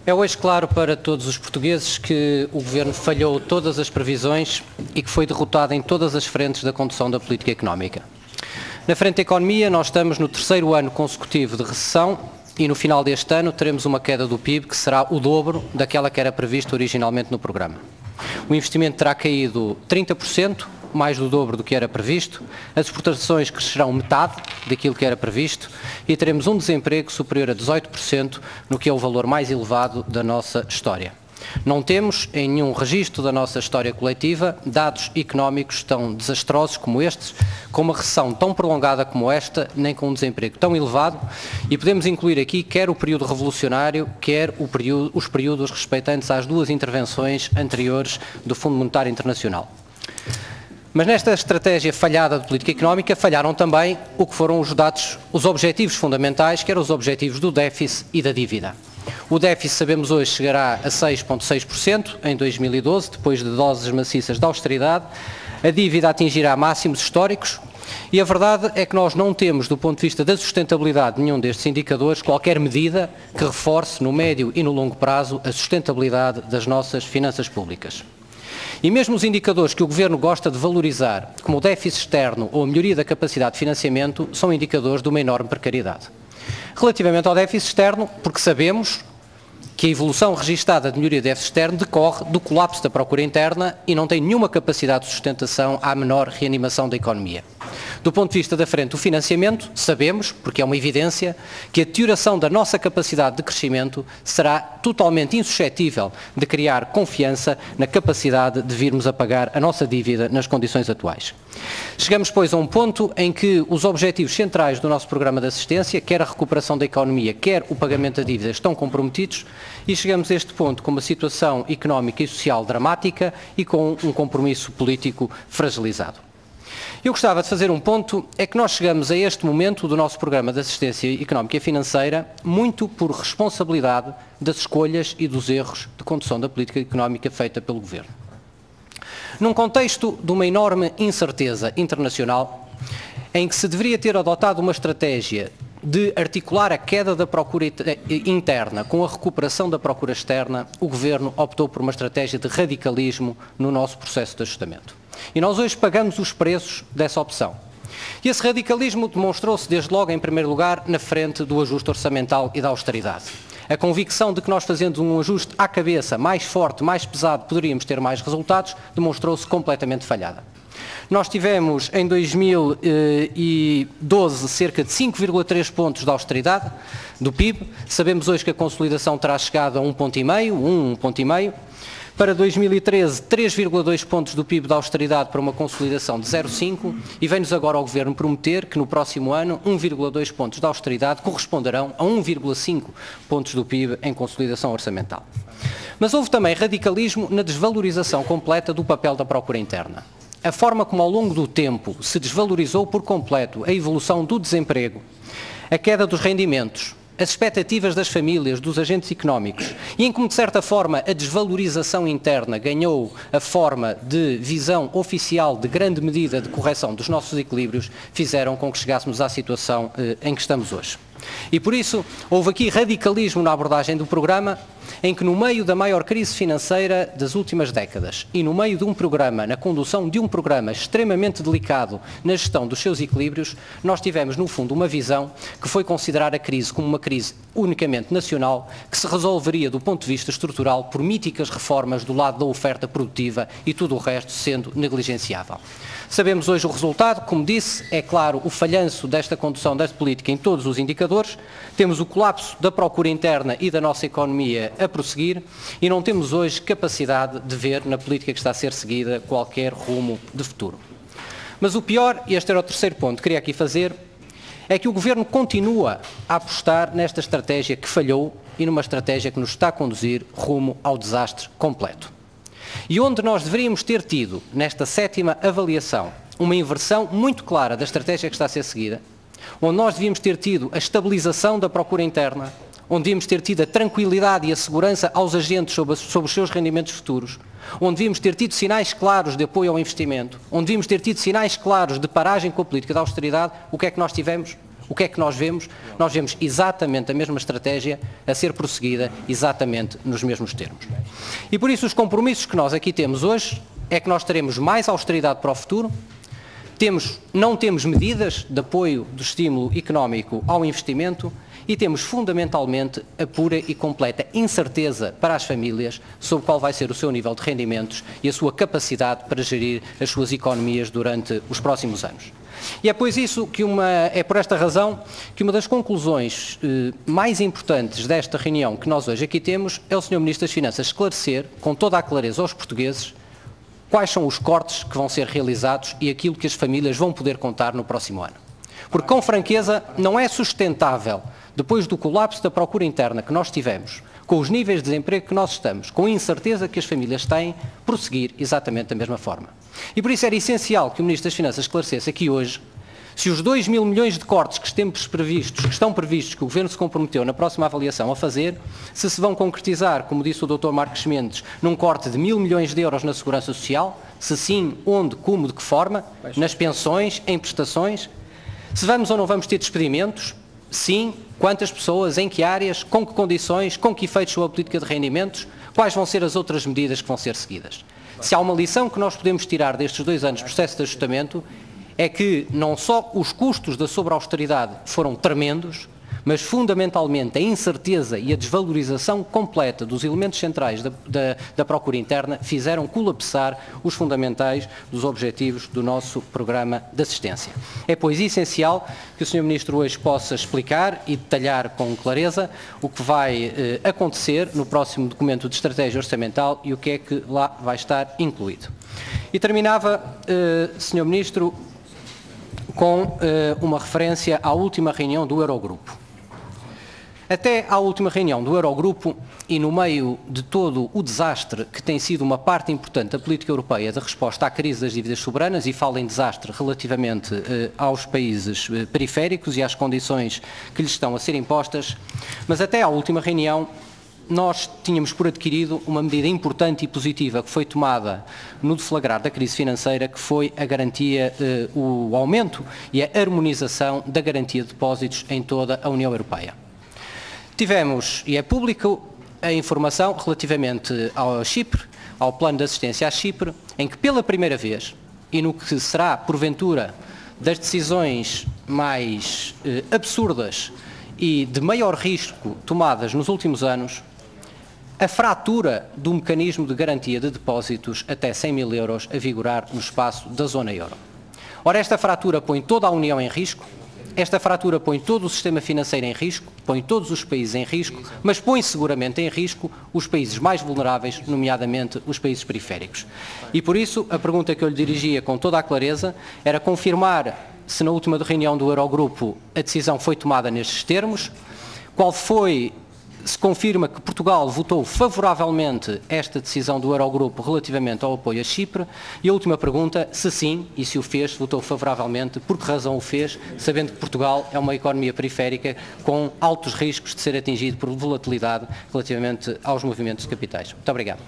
É hoje claro para todos os portugueses que o Governo falhou todas as previsões e que foi derrotado em todas as frentes da condução da política económica. Na frente da economia, nós estamos no terceiro ano consecutivo de recessão e no final deste ano teremos uma queda do PIB que será o dobro daquela que era prevista originalmente no programa. O investimento terá caído 30%, mais do dobro do que era previsto, as exportações crescerão metade daquilo que era previsto e teremos um desemprego superior a 18%, no que é o valor mais elevado da nossa história. Não temos, em nenhum registro da nossa história coletiva, dados económicos tão desastrosos como estes, com uma recessão tão prolongada como esta, nem com um desemprego tão elevado, e podemos incluir aqui quer o período revolucionário, quer os períodos respeitantes às duas intervenções anteriores do Fundo Monetário Internacional. Mas nesta estratégia falhada de política económica falharam também o que foram os objetivos fundamentais, que eram os objetivos do déficit e da dívida. O déficit, sabemos hoje, chegará a 6,6% em 2012, depois de doses maciças de austeridade. A dívida atingirá máximos históricos e a verdade é que nós não temos, do ponto de vista da sustentabilidade de nenhum destes indicadores, qualquer medida que reforce no médio e no longo prazo a sustentabilidade das nossas finanças públicas. E mesmo os indicadores que o Governo gosta de valorizar, como o déficit externo ou a melhoria da capacidade de financiamento, são indicadores de uma enorme precariedade. Relativamente ao déficit externo, porque sabemos que a evolução registada de melhoria do déficit externo decorre do colapso da procura interna e não tem nenhuma capacidade de sustentação à menor reanimação da economia. Do ponto de vista da frente do financiamento, sabemos, porque é uma evidência, que a deterioração da nossa capacidade de crescimento será totalmente insuscetível de criar confiança na capacidade de virmos a pagar a nossa dívida nas condições atuais. Chegamos, pois, a um ponto em que os objetivos centrais do nosso programa de assistência, quer a recuperação da economia, quer o pagamento da dívida, estão comprometidos e chegamos a este ponto com uma situação económica e social dramática e com um compromisso político fragilizado. Eu gostava de fazer um ponto, é que nós chegamos a este momento do nosso programa de assistência económica e financeira muito por responsabilidade das escolhas e dos erros de condução da política económica feita pelo Governo. Num contexto de uma enorme incerteza internacional, em que se deveria ter adotado uma estratégia de articular a queda da procura interna com a recuperação da procura externa, o Governo optou por uma estratégia de radicalismo no nosso processo de ajustamento. E nós hoje pagamos os preços dessa opção. E esse radicalismo demonstrou-se desde logo, em primeiro lugar, na frente do ajuste orçamental e da austeridade. A convicção de que nós fazendo um ajuste à cabeça mais forte, mais pesado, poderíamos ter mais resultados, demonstrou-se completamente falhada. Nós tivemos em 2012 cerca de 5,3 pontos de austeridade do PIB. Sabemos hoje que a consolidação terá chegado a 1,5 ponto. Para 2013, 3,2 pontos do PIB de austeridade para uma consolidação de 0,5 e vem-nos agora ao Governo prometer que no próximo ano 1,2 pontos de austeridade corresponderão a 1,5 pontos do PIB em consolidação orçamental. Mas houve também radicalismo na desvalorização completa do papel da procura interna. A forma como ao longo do tempo se desvalorizou por completo a evolução do desemprego, a queda dos rendimentos, as expectativas das famílias, dos agentes económicos e em como, de certa forma, a desvalorização interna ganhou a forma de visão oficial de grande medida de correção dos nossos equilíbrios, fizeram com que chegássemos à situação em que estamos hoje. E por isso houve aqui radicalismo na abordagem do programa, em que no meio da maior crise financeira das últimas décadas e no meio de um programa, na condução de um programa extremamente delicado na gestão dos seus equilíbrios, nós tivemos no fundo uma visão que foi considerar a crise como uma crise unicamente nacional, que se resolveria do ponto de vista estrutural por míticas reformas do lado da oferta produtiva e tudo o resto sendo negligenciável. Sabemos hoje o resultado, como disse, é claro o falhanço desta condução desta política em todos os indicadores, temos o colapso da procura interna e da nossa economia a prosseguir e não temos hoje capacidade de ver na política que está a ser seguida qualquer rumo de futuro. Mas o pior, e este era o terceiro ponto que queria aqui fazer, é que o Governo continua a apostar nesta estratégia que falhou e numa estratégia que nos está a conduzir rumo ao desastre completo. E onde nós deveríamos ter tido, nesta sétima avaliação, uma inversão muito clara da estratégia que está a ser seguida, onde nós devíamos ter tido a estabilização da procura interna, onde devíamos ter tido a tranquilidade e a segurança aos agentes sobre os seus rendimentos futuros, onde devíamos ter tido sinais claros de apoio ao investimento, onde devíamos ter tido sinais claros de paragem com a política de austeridade, o que é que nós tivemos? O que é que nós vemos? Nós vemos exatamente a mesma estratégia a ser prosseguida exatamente nos mesmos termos. E por isso os compromissos que nós aqui temos hoje é que nós teremos mais austeridade para o futuro, não temos medidas de apoio do estímulo económico ao investimento e temos fundamentalmente a pura e completa incerteza para as famílias sobre qual vai ser o seu nível de rendimentos e a sua capacidade para gerir as suas economias durante os próximos anos. E é por esta razão que uma das conclusões mais importantes desta reunião que nós hoje aqui temos é o Sr. Ministro das Finanças esclarecer com toda a clareza aos portugueses quais são os cortes que vão ser realizados e aquilo que as famílias vão poder contar no próximo ano. Porque, com franqueza, não é sustentável, depois do colapso da procura interna que nós tivemos, com os níveis de desemprego que nós estamos, com a incerteza que as famílias têm, prosseguir exatamente da mesma forma. E por isso era essencial que o Ministro das Finanças esclarecesse aqui hoje se os 2.000 milhões de cortes que estão previstos, que o Governo se comprometeu na próxima avaliação a fazer, se vão concretizar, como disse o Dr. Marcos Mendes, num corte de 1.000 milhões de euros na Segurança Social, se sim, onde, como, de que forma, nas pensões, em prestações, se vamos ou não vamos ter despedimentos, sim, quantas pessoas, em que áreas, com que condições, com que efeitos sobre a política de rendimentos, quais vão ser as outras medidas que vão ser seguidas. Se há uma lição que nós podemos tirar destes 2 anos de processo de ajustamento, é que não só os custos da sobre-austeridade foram tremendos, mas fundamentalmente a incerteza e a desvalorização completa dos elementos centrais da procura interna fizeram colapsar os fundamentais dos objetivos do nosso programa de assistência. É, pois, essencial que o Sr. Ministro hoje possa explicar e detalhar com clareza o que vai acontecer no próximo documento de estratégia orçamental e o que é que lá vai estar incluído. E terminava, Sr. Ministro, com uma referência à última reunião do Eurogrupo. Até à última reunião do Eurogrupo e no meio de todo o desastre que tem sido uma parte importante da política europeia de resposta à crise das dívidas soberanas, e falo em desastre relativamente aos países periféricos e às condições que lhes estão a ser impostas, mas até à última reunião nós tínhamos por adquirido uma medida importante e positiva que foi tomada no deflagrar da crise financeira, que foi a garantia, o aumento e a harmonização da garantia de depósitos em toda a União Europeia. Tivemos, e é público, a informação relativamente ao Chipre, ao plano de assistência a Chipre, em que pela primeira vez, e no que será, porventura, das decisões mais absurdas e de maior risco tomadas nos últimos anos, a fratura do mecanismo de garantia de depósitos até 100.000 euros a vigorar no espaço da zona euro. Ora, esta fratura põe toda a União em risco, esta fratura põe todo o sistema financeiro em risco, põe todos os países em risco, mas põe seguramente em risco os países mais vulneráveis, nomeadamente os países periféricos. E por isso, a pergunta que eu lhe dirigia com toda a clareza era confirmar se na última reunião do Eurogrupo a decisão foi tomada nestes termos, se confirma que Portugal votou favoravelmente esta decisão do Eurogrupo relativamente ao apoio a Chipre, e a última pergunta, se sim, e se o fez, votou favoravelmente, por que razão o fez, sabendo que Portugal é uma economia periférica com altos riscos de ser atingido por volatilidade relativamente aos movimentos de capitais. Muito obrigado.